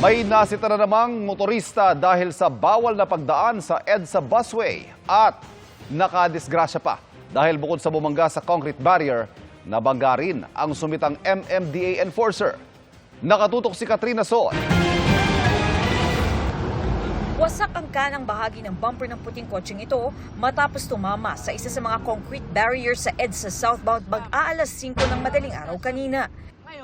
May nasita na namang motorista dahil sa bawal na pagdaan sa EDSA busway at nakadisgrasya pa dahil bukod sa bumangga sa concrete barrier, nabangga rin ang sumitang MMDA enforcer. Nakatutok si Katrina Son. Wasak ang kanang bahagi ng bumper ng puting kotseng ito matapos tumama sa isa sa mga concrete barrier sa EDSA southbound mag-aalas 5 ng madaling araw kanina.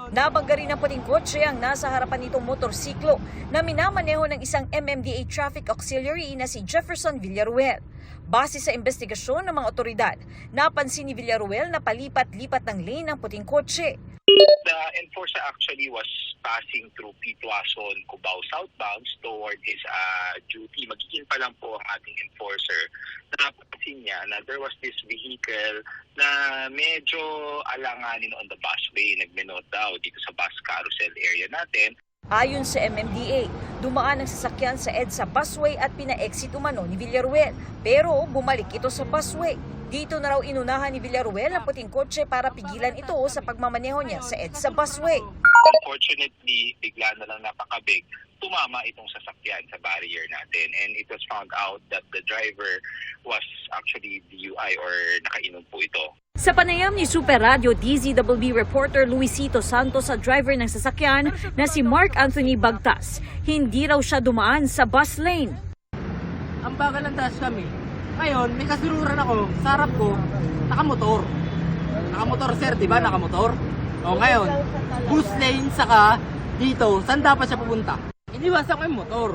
Nabangga rin ang puting kotse ang nasa harapan nitong motorsiklo na minamaneho ng isang MMDA traffic auxiliary na si Jefferson Villaruel. Base sa investigasyon ng mga otoridad, napansin ni Villaruel na palipat-lipat ng lane ng puting kotse. The enforcer actually was passing through Pitwason, Cubao southbound toward his duty. Magiging pa lang po ang ating enforcer. Napansin niya na there was this vehicle na medyo alanganin on the busway. Nagminot daw dito sa bus carousel area natin. Ayon sa MMDA, dumaan ang sasakyan sa EDSA busway at pina-exit umano ni Villaruel. Pero bumalik ito sa busway. Dito na raw inunahan ni Villaruel ang puting kotse para pigilan ito sa pagmamaneho niya sa EDSA busway. Unfortunately, bigla na lang napakabig, tumama itong sasakyan sa barrier natin. And it was found out that the driver was actually DUI or nakainom po ito. Sa panayam ni Super Radio DZWB reporter Luisito Santos sa driver ng sasakyan na si Mark Anthony Bagtas, hindi raw siya dumaan sa bus lane. Ang bagal ng dash kami. Ngayon, may kasururan ako, sa harap ko, nakamotor. Nakamotor sir, di ba? Nakamotor. O ngayon, bus lane saka dito, saan dapat siya pupunta? Iniwasan ko yung motor.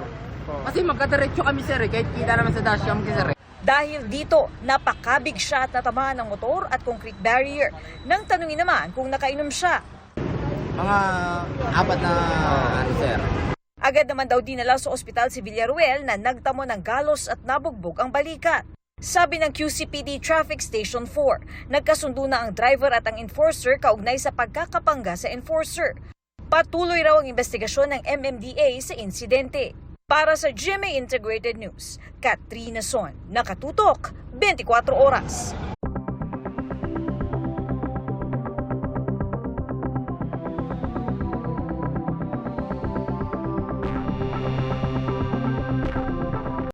Kasi magkadiretso kami sir, kahit kita naman sa dashcam kasi sir. Dahil dito, napakabig siya at natamaan ng motor at concrete barrier. Nang tanungin naman kung nakainom siya. Mga apat na sir. Agad naman daw dinala sa ospital si Villaruel na nagtamo ng galos at nabugbog ang balikat. Sabi ng QCPD Traffic Station 4, nagkasundo na ang driver at ang enforcer kaugnay sa pagkakapangga sa enforcer. Patuloy raw ang investigasyon ng MMDA sa insidente. Para sa GMA Integrated News, Katrina Son, nakatutok 24 oras.